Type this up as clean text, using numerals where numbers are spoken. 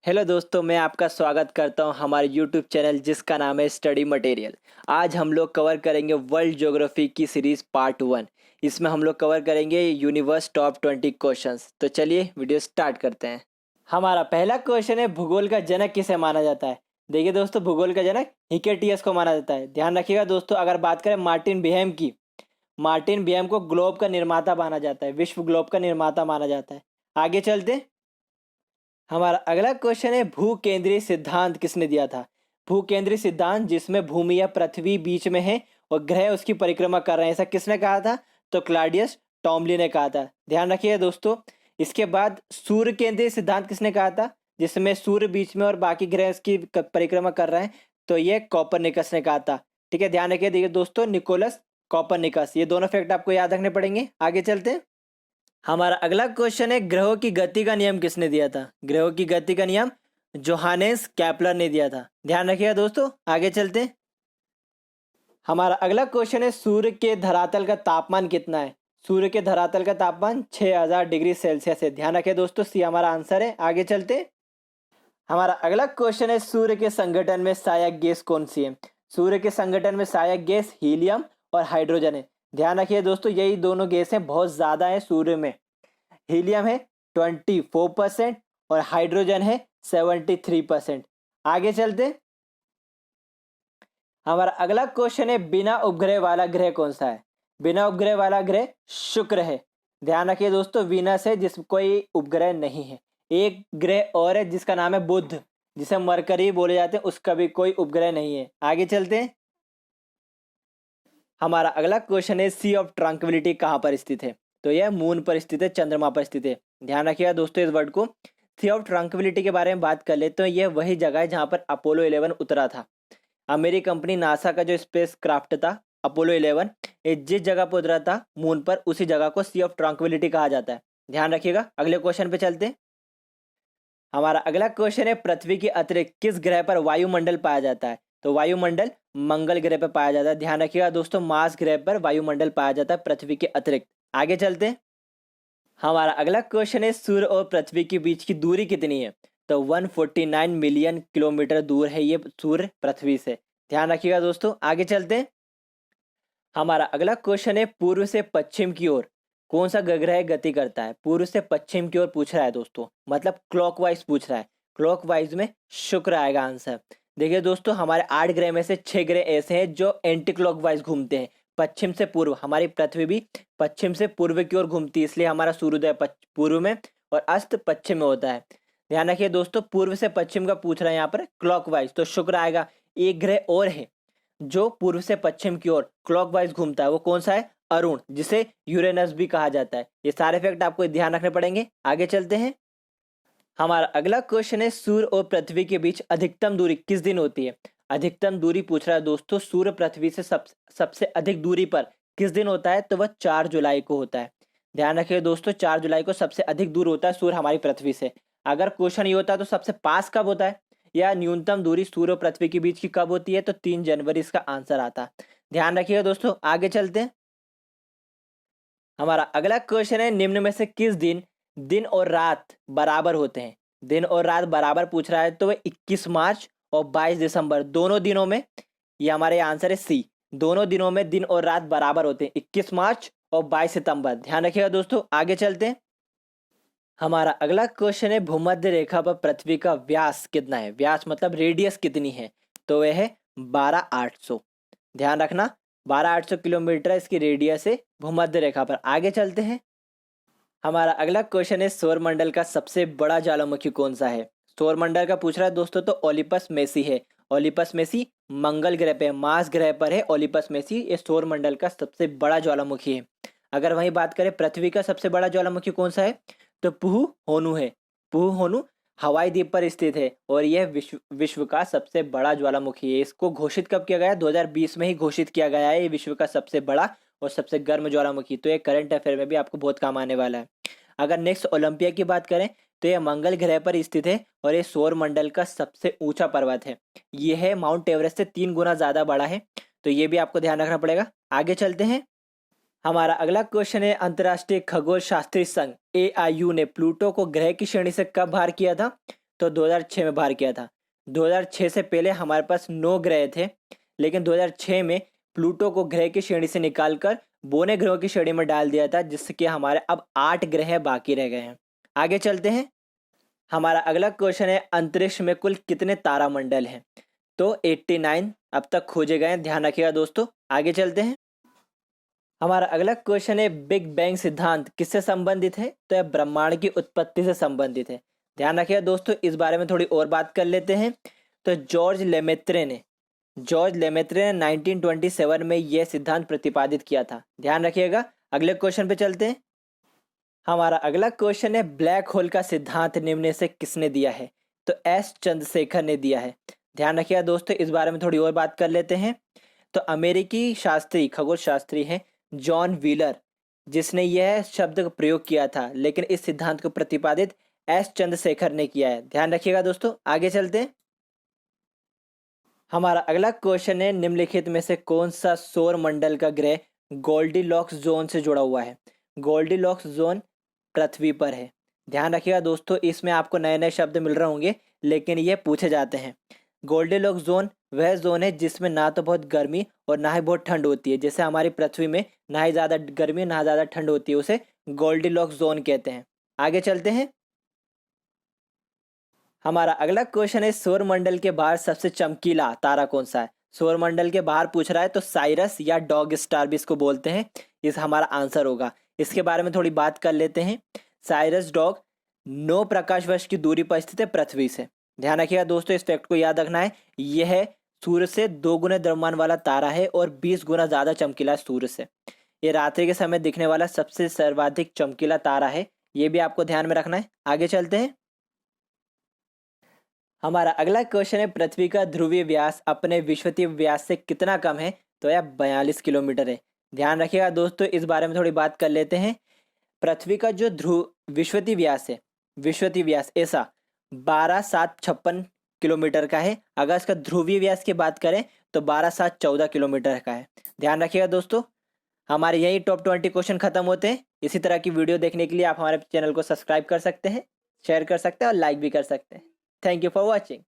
Hello दोस्तों, मैं आपका स्वागत करता हूं हमारे यूट्यूब चैनल जिसका नाम है स्टडी मटेरियल। आज हम लोग कवर करेंगे वर्ल्ड ज्योग्राफी की सीरीज पार्ट 1। इसमें हम लोग कवर करेंगे यूनिवर्स टॉप 20 क्वेश्चंस। तो चलिए वीडियो स्टार्ट करते हैं। हमारा पहला क्वेश्चन है, भूगोल का जनक किसे माना जाता है। देखिए दोस्तों, भूगोल का जनक हिकेटियस को माना जाता है। ध्यान रखिएगा दोस्तों, अगर बात करें मार्टिन बिहेम की, मार्टिन बिहेम को ग्लोब का निर्माता माना जाता है, विश्व ग्लोब का निर्माता माना जाता है। आगे चलते हैं। हमारा अगला क्वेश्चन है, भू केंद्रीय सिद्धांत किसने दिया था। भू केंद्रीय सिद्धांत जिसमें भूमि या पृथ्वी बीच में है और ग्रह उसकी परिक्रमा कर रहे हैं, ऐसा किसने कहा था। तो क्लाउडियस टॉमली ने कहा था। ध्यान रखिए दोस्तों। इसके बाद सूर्य केंद्रीय सिद्धांत किसने कहा था, जिसमें सूर्य बीच में और बाकी ग्रह उसकी परिक्रमा कर रहे हैं। तो ये कॉपरनिकस ने कहा था। ठीक है, ध्यान रखिए। देखिए दोस्तों, निकोलस कॉपरनिकस, ये दोनों फैक्ट आपको याद रखने पड़ेंगे। आगे चलते हैं। हमारा अगला क्वेश्चन है, ग्रहों की गति का नियम किसने दिया था। ग्रहों की गति का नियम जोहानेस कैप्लर ने दिया था। ध्यान रखिएगा दोस्तों। आगे चलते हैं। हमारा अगला क्वेश्चन है, सूर्य के धरातल का तापमान कितना है। सूर्य के धरातल का तापमान 6000 डिग्री सेल्सियस है। ध्यान रखिए दोस्तों, सी हमारा आंसर है। आगे चलते हैं। हमारा अगला क्वेश्चन है, सूर्य के संगठन में सहायक गैस कौन सी है। सूर्य के संगठन में सहायक गैस हीलियम और हाइड्रोजन है। ध्यान रखिए दोस्तों, यही दोनों गैसें बहुत ज्यादा है सूर्य में। हीलियम है 24% और हाइड्रोजन है 73%। आगे चलते। हमारा अगला क्वेश्चन है, बिना उपग्रह वाला ग्रह कौन सा है। बिना उपग्रह वाला ग्रह शुक्र है। ध्यान रखिए दोस्तों, वीनस है जिस कोई उपग्रह नहीं है। एक ग्रह और है जिसका नाम है बुध, जिसे मरकरी बोले जाते हैं, उसका भी कोई उपग्रह नहीं है। आगे चलते हैं। हमारा अगला क्वेश्चन है, सी ऑफ ट्रंक्विलिटी कहाँ पर स्थित है। तो यह मून पर स्थित है, चंद्रमा पर स्थित है। ध्यान रखिएगा दोस्तों इस वर्ड को। सी ऑफ ट्रंक्विलिटी के बारे में बात कर ले तो यह वही जगह है जहाँ पर अपोलो 11 उतरा था। अमेरिकी कंपनी नासा का जो स्पेस क्राफ्ट था अपोलो 11, ये जिस जगह पर उतरा था मून पर, उसी जगह को सी ऑफ ट्रंक्विलिटी कहा जाता है। ध्यान रखिएगा। अगले क्वेश्चन पे चलते हैं। हमारा अगला क्वेश्चन है, पृथ्वी के अतिरिक्त किस ग्रह पर वायुमंडल पाया जाता है। तो वायुमंडल मंगल ग्रह पर पाया जाता है। ध्यान रखिएगा दोस्तों, मार्स ग्रह पर वायुमंडल पाया जाता है पृथ्वी के अतिरिक्त। आगे चलते हैं। हमारा अगला क्वेश्चन है, सूर्य और पृथ्वी के बीच की दूरी कितनी है। तो 149 मिलियन किलोमीटर दूर है ये सूर्य पृथ्वी से। ध्यान रखिएगा दोस्तों। आगे चलते हैं। हमारा अगला क्वेश्चन है, पूर्व से पश्चिम की ओर कौन सा ग्रह गति करता है। पूर्व से पश्चिम की ओर पूछ रहा है दोस्तों, मतलब क्लॉकवाइज पूछ रहा है। क्लॉकवाइज में शुक्र आएगा आंसर। देखिए दोस्तों, हमारे 8 ग्रह में से 6 ग्रह ऐसे हैं जो एंटी क्लॉकवाइज घूमते हैं, पश्चिम से पूर्व। हमारी पृथ्वी भी पश्चिम से पूर्व की ओर घूमती है, इसलिए हमारा सूर्योदय पूर्व में और अस्त पश्चिम में होता है। ध्यान रखिए दोस्तों, पूर्व से पश्चिम का पूछ रहा है यहाँ पर क्लॉकवाइज, तो शुक्र आएगा। एक ग्रह और है जो पूर्व से पश्चिम की ओर क्लॉकवाइज घूमता है, वो कौन सा है। अरुण, जिसे यूरेनस भी कहा जाता है। ये सारे फैक्ट आपको ध्यान रखने पड़ेंगे। आगे चलते हैं। हमारा अगला क्वेश्चन है, सूर्य और पृथ्वी के बीच अधिकतम दूरी किस दिन होती है। अधिकतम दूरी पूछ रहा है दोस्तों, सूर्य पृथ्वी से सबसे अधिक दूरी पर किस दिन होता है। तो वह 4 जुलाई को होता है। ध्यान रखिए दोस्तों, 4 जुलाई को सबसे अधिक दूर होता है सूर्य हमारी पृथ्वी से। अगर क्वेश्चन ये होता है तो सबसे पास कब होता है, या न्यूनतम दूरी सूर्य और पृथ्वी के बीच की कब होती है, तो 3 जनवरी इसका आंसर आता। ध्यान रखिएगा दोस्तों। आगे चलते हैं। हमारा अगला क्वेश्चन है, निम्न में से किस दिन दिन और रात बराबर होते हैं। दिन और रात बराबर पूछ रहा है, तो वह 21 मार्च और 22 दिसंबर दोनों दिनों में, ये हमारे आंसर है सी। दोनों दिनों में दिन और रात बराबर होते हैं, 21 मार्च और 22 सितंबर। ध्यान रखिएगा दोस्तों। आगे चलते हैं। हमारा अगला क्वेश्चन है, भूमध्य रेखा पर पृथ्वी का व्यास कितना है। व्यास मतलब रेडियस कितनी है, तो वह है 12800। ध्यान रखना, 12800 किलोमीटर इसकी रेडियस है भूमध्य रेखा पर। आगे चलते हैं। हमारा अगला क्वेश्चन है, सौरमंडल का सबसे बड़ा ज्वालामुखी कौन सा है। सौरमंडल का पूछ रहा है दोस्तों, तो ओलिपस मेसी है। ओलिपस मेसी मंगल ग्रह पे, मार्स ग्रह पर है ओलिपस मेसी। ये सौरमंडल का सबसे बड़ा ज्वालामुखी है। अगर वहीं बात करें पृथ्वी का सबसे बड़ा ज्वालामुखी कौन सा है, तो पुहु होनु है। पुहु होनु हवाई द्वीप पर स्थित है और यह विश्व का सबसे बड़ा ज्वालामुखी है। इसको घोषित कब किया गया, 2020 में ही घोषित किया गया है। ये विश्व का सबसे बड़ा और सबसे गर्म ज्वालामुखी, तो ये करंट अफेयर में भी आपको बहुत काम आने वाला है। अगर नेक्स्ट ओलंपिया की बात करें तो यह मंगल ग्रह पर स्थित है और ये सौर मंडल का सबसे ऊंचा पर्वत है। यह है माउंट एवरेस्ट से 3 गुना ज्यादा बड़ा है, तो ये भी आपको ध्यान रखना पड़ेगा। आगे चलते हैं। हमारा अगला क्वेश्चन है, अंतर्राष्ट्रीय खगोल शास्त्री संघ AIU ने प्लूटो को ग्रह की श्रेणी से कब बाहर किया था। तो 2006 में बाहर किया था। 2006 से पहले हमारे पास 9 ग्रह थे, लेकिन 2006 में प्लूटो को ग्रह की श्रेणी से निकालकर बोने ग्रहों की श्रेणी में डाल दिया था, जिससे कि हमारे अब 8 ग्रह बाकी रह गए हैं। आगे चलते हैं। हमारा अगला क्वेश्चन है अंतरिक्ष में कुल कितने तारामंडल हैं? तो 89 अब तक खोजे गए हैं, ध्यान रखिएगा दोस्तों। आगे चलते हैं। हमारा अगला क्वेश्चन है बिग बैंग सिद्धांत किससे संबंधित है? तो यह ब्रह्मांड की उत्पत्ति से संबंधित है। ध्यान रखिएगा दोस्तों, इस बारे में थोड़ी और बात कर लेते हैं। तो जॉर्ज लेमेत्रे ने 1927 में यह सिद्धांत प्रतिपादित किया था। ध्यान रखिएगा। अगले क्वेश्चन पे चलते हैं। हमारा अगला क्वेश्चन है ब्लैक होल का सिद्धांत निम्न में से किसने दिया है? तो एस चंद्रशेखर ने दिया है। ध्यान रखिएगा दोस्तों, इस बारे में थोड़ी और बात कर लेते हैं। तो अमेरिकी शास्त्री खगोल शास्त्री हैं जॉन व्हीलर, जिसने यह शब्द का प्रयोग किया था, लेकिन इस सिद्धांत को प्रतिपादित एस चंद्रशेखर ने किया है। ध्यान रखिएगा दोस्तों। आगे चलते हैं। हमारा अगला क्वेश्चन है निम्नलिखित में से कौन सा सौर मंडल का ग्रह गोल्डीलॉक्स जोन से जुड़ा हुआ है? गोल्डीलॉक्स जोन पृथ्वी पर है। ध्यान रखिएगा दोस्तों, इसमें आपको नए नए शब्द मिल रहे होंगे, लेकिन ये पूछे जाते हैं। गोल्डीलॉक्स जोन वह जोन है जिसमें ना तो बहुत गर्मी और ना ही बहुत ठंड होती है। जैसे हमारी पृथ्वी में ना ही ज़्यादा गर्मी ना ज़्यादा ठंड होती है, उसे गोल्डीलॉक्स जोन कहते हैं। आगे चलते हैं। हमारा अगला क्वेश्चन है सौरमंडल के बाहर सबसे चमकीला तारा कौन सा है? सौरमंडल के बाहर पूछ रहा है, तो साइरस या डॉग स्टार भी इसको बोलते हैं। इस हमारा आंसर होगा। इसके बारे में थोड़ी बात कर लेते हैं। साइरस डॉग 9 प्रकाश वर्ष की दूरी पर स्थित है पृथ्वी से। ध्यान रखिएगा दोस्तों, इस फैक्ट को याद रखना है। यह सूर्य से 2 गुना द्रव्यमान वाला तारा है और 20 गुना ज़्यादा चमकीला है सूर्य से। ये रात्रि के समय दिखने वाला सबसे सर्वाधिक चमकीला तारा है, ये भी आपको ध्यान में रखना है। आगे चलते हैं। हमारा अगला क्वेश्चन है पृथ्वी का ध्रुवीय व्यास अपने विषुवतीय व्यास से कितना कम है? तो यह 42 किलोमीटर है। ध्यान रखिएगा दोस्तों, इस बारे में थोड़ी बात कर लेते हैं। पृथ्वी का जो विषुवतीय व्यास है, विषुवतीय व्यास ऐसा 12,756 किलोमीटर का है। अगर इसका ध्रुवीय व्यास की बात करें तो 12,714 किलोमीटर का है। ध्यान रखिएगा दोस्तों। हमारे यही टॉप 20 क्वेश्चन खत्म होते हैं। इसी तरह की वीडियो देखने के लिए आप हमारे चैनल को सब्सक्राइब कर सकते हैं, शेयर कर सकते हैं और लाइक भी कर सकते हैं। Thank you for watching.